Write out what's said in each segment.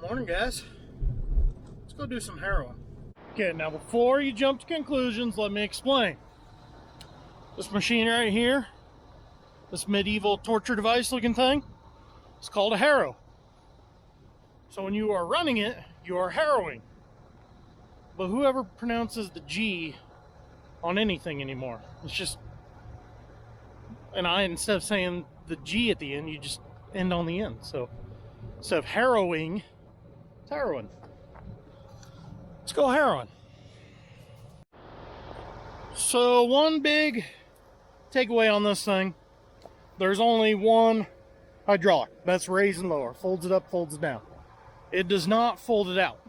Morning, guys. Let's go do some harrowing. Okay, now before you jump to conclusions, let me explain. This machine right here, this medieval torture device looking thing, it's called a harrow. So when you are running it, you are harrowing. But whoever pronounces the G on anything anymore, it's just, and instead of saying the G at the end, you just end on the end. So instead of harrowing, it's harrowing. Let's go harrowing. So one big takeaway on this thing, there's only one hydraulic. That's raise and lower. Folds it up, folds it down. It does not fold it out,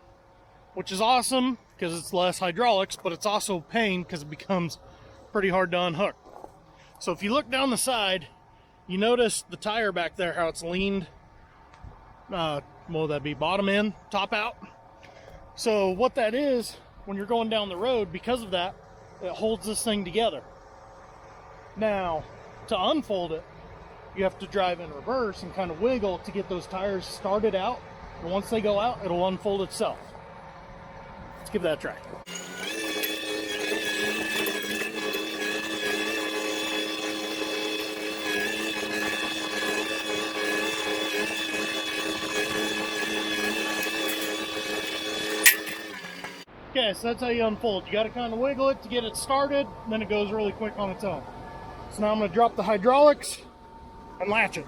which is awesome because it's less hydraulics, but it's also a pain because it becomes pretty hard to unhook. So if you look down the side, you notice the tire back there, how it's leaned, what would that be, bottom in, top out. So what that is, when you're going down the road, because of that, it holds this thing together. Now, to unfold it, you have to drive in reverse and kind of wiggle to get those tires started out. And once they go out, it'll unfold itself. Let's give that a try. Okay, so that's how you unfold. You got to kind of wiggle it to get it started, then it goes really quick on its own. So now I'm going to drop the hydraulics and latch it.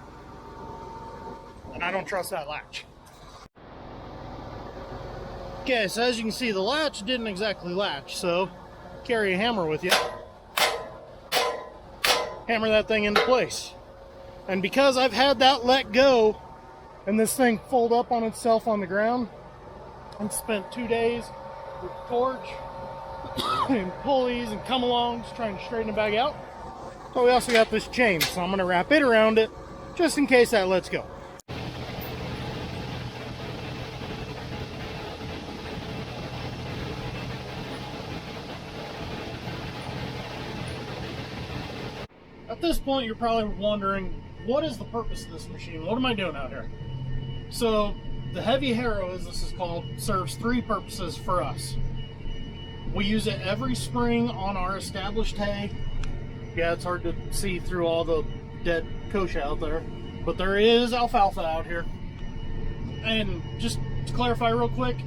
And I don't trust that latch. Okay, so as you can see, the latch didn't exactly latch, so carry a hammer with you. Hammer that thing into place. And because I've had that let go and this thing fold up on itself on the ground, and spent 2 days with the torch and pulleys and come-alongs trying to straighten it back out. So we also got this chain, so I'm going to wrap it around it just in case that lets go. At this point, you're probably wondering, what is the purpose of this machine? What am I doing out here? So, the heavy harrow, as this is called, serves three purposes for us. We use it every spring on our established hay. Yeah, it's hard to see through all the dead kochia out there, but there is alfalfa out here. And just to clarify real quick,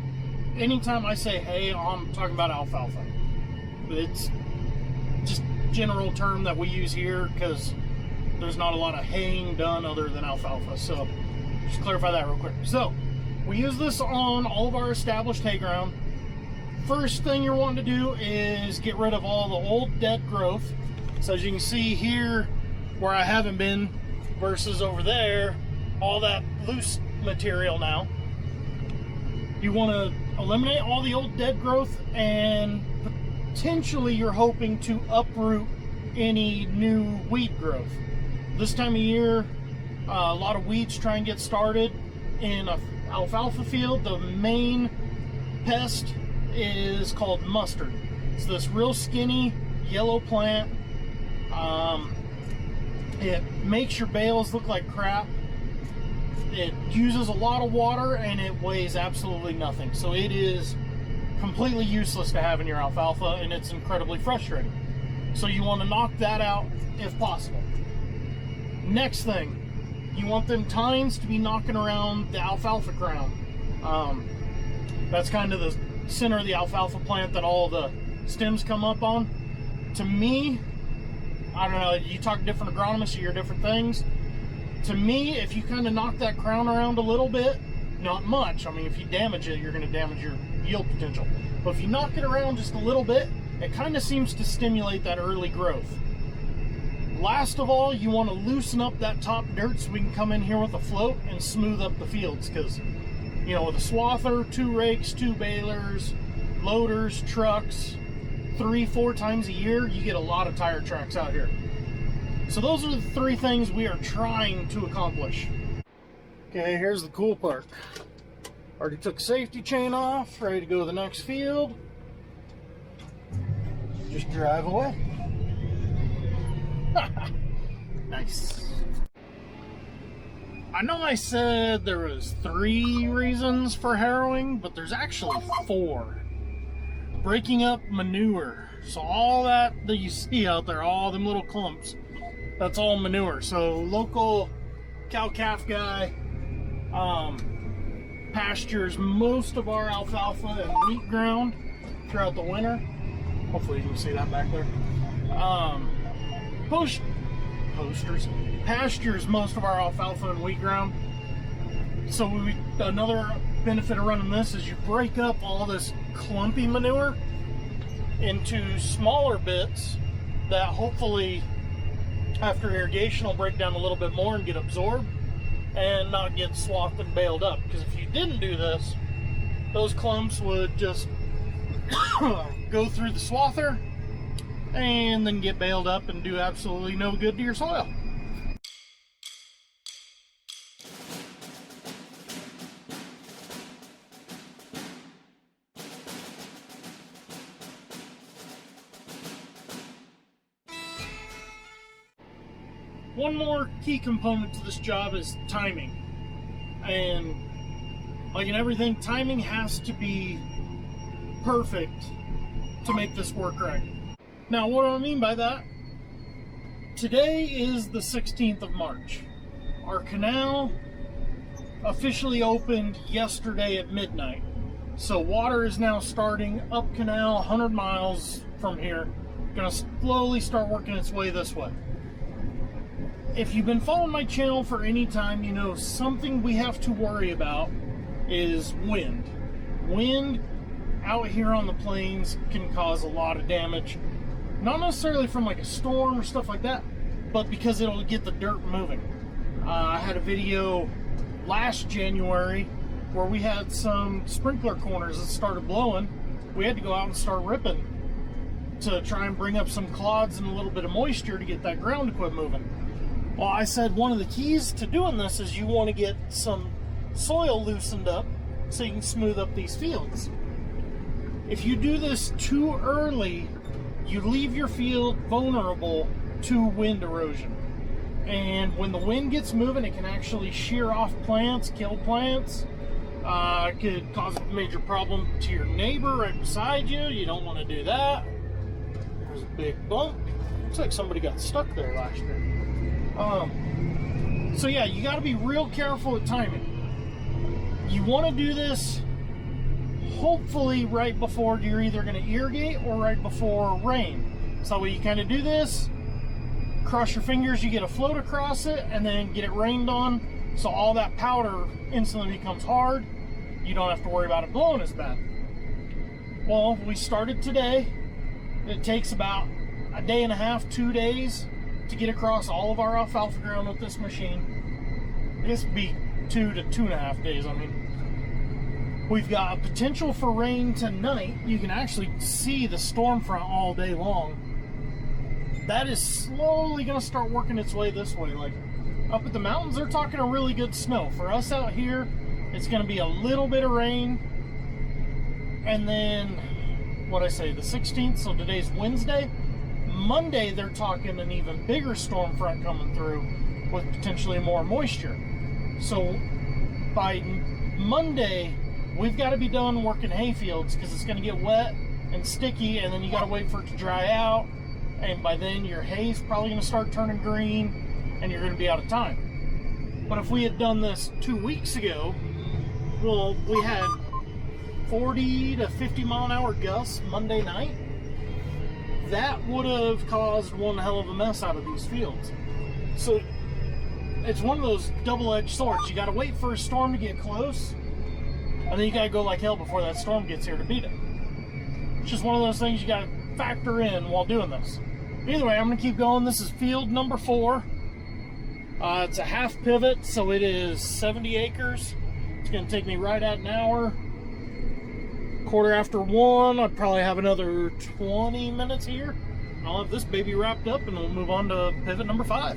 anytime I say hay, I'm talking about alfalfa. It's just a general term that we use here because there's not a lot of haying done other than alfalfa. So just clarify that real quick. So we use this on all of our established hay ground. First thing you're wanting to do is get rid of all the old dead growth. So as you can see here where I haven't been versus over there, all that loose material now. You want to eliminate all the old dead growth, and potentially you're hoping to uproot any new weed growth. This time of year, a lot of weeds try and get started in an alfalfa field. The main pest is called mustard. It's this real skinny yellow plant. It makes your bales look like crap. It uses a lot of water and it weighs absolutely nothing. So it is completely useless to have in your alfalfa, and it's incredibly frustrating. So you want to knock that out if possible. Next thing, you want them tines to be knocking around the alfalfa crown. That's kind of the center of the alfalfa plant that all the stems come up on. To me, I don't know, you talk to different agronomists, you hear different things. To me, if you kind of knock that crown around a little bit, not much. I mean, if you damage it, you're going to damage your yield potential. But if you knock it around just a little bit, it kind of seems to stimulate that early growth. Last of all, you want to loosen up that top dirt so we can come in here with a float and smooth up the fields. Because, you know, with a swather, 2 rakes, 2 balers, loaders, trucks, 3-4 times a year, you get a lot of tire tracks out here. So those are the 3 things we are trying to accomplish. Okay, here's the cool part. Already took the safety chain off, ready to go to the next field. Just drive away. Nice. I know I said there was 3 reasons for harrowing, but there's actually 4. Breaking up manure. So all that you see out there, all them little clumps, that's all manure. So local cow-calf guy pastures most of our alfalfa and wheat ground throughout the winter. Hopefully you can see that back there. Pastures most of our alfalfa and wheat ground. So another benefit of running this is you break up all this clumpy manure into smaller bits that hopefully after irrigation will break down a little bit more and get absorbed and not get swathed and baled up. Because if you didn't do this, those clumps would just go through the swather and then get baled up and do absolutely no good to your soil. One more key component to this job is timing. And like in everything, timing has to be perfect to make this work right. Now, what do I mean by that? Today is the 16th of March. Our canal officially opened yesterday at midnight. So water is now starting up canal 100 miles from here. Gonna slowly start working its way this way. If you've been following my channel for any time, you know something we have to worry about is wind. Wind out here on the plains can cause a lot of damage. Not necessarily from like a storm or stuff like that, but because it'll get the dirt moving. I had a video last January where we had some sprinkler corners that started blowing. We had to go out and start ripping to try and bring up some clods and a little bit of moisture to get that ground to quit moving. Well, I said one of the keys to doing this is you want to get some soil loosened up so you can smooth up these fields. If you do this too early, you leave your field vulnerable to wind erosion. And when the wind gets moving, it can actually shear off plants, kill plants. It could cause a major problem to your neighbor right beside you. You don't want to do that. There's a big bump. Looks like somebody got stuck there last year. So yeah, you got to be real careful with timing. You want to do this hopefully right before you're either going to irrigate or right before rain. So that way you kind of do this, cross your fingers, you get a float across it, and then get it rained on, so all that powder instantly becomes hard. You don't have to worry about it blowing as bad. Well, we started today. It takes about a day and a half, 2 days to get across all of our alfalfa ground with this machine. I guess it'd be 2 to 2.5 days. I mean, we've got a potential for rain tonight. You can actually see the storm front all day long. That is slowly going to start working its way this way. Like up at the mountains, they're talking a really good snow. For us out here, it's going to be a little bit of rain. And then, what I say, the 16th, so today's Wednesday. Monday, they're talking an even bigger storm front coming through with potentially more moisture. So by Monday, we've got to be done working hay fields because it's going to get wet and sticky, and then you got to wait for it to dry out. And by then, your hay's probably going to start turning green, and you're going to be out of time. But if we had done this 2 weeks ago, well, we had 40 to 50 mile an hour gusts Monday night. That would have caused one hell of a mess out of these fields. So it's one of those double-edged swords. You got to wait for a storm to get close, and then you got to go like hell before that storm gets here to beat it. It's just one of those things you got to factor in while doing this. Either way, I'm going to keep going. This is field number 4. It's a half pivot, so it is 70 acres. It's going to take me right at an hour. 1:15. I'd probably have another 20 minutes here. I'll have this baby wrapped up and we'll move on to pivot number 5.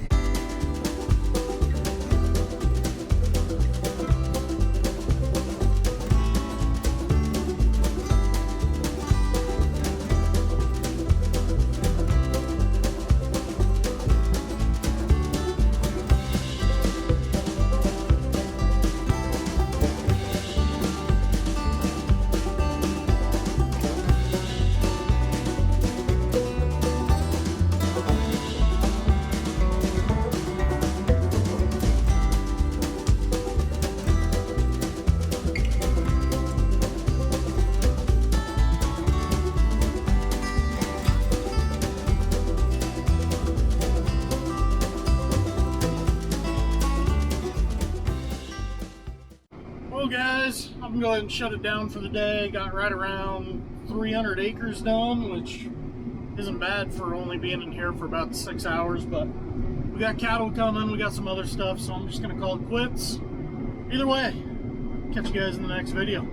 can go ahead and shut it down for the day. Got right around 300 acres done, which isn't bad for only being in here for about 6 hours, but we got cattle coming, we got some other stuff, so I'm just gonna call it quits. Either way, catch you guys in the next video.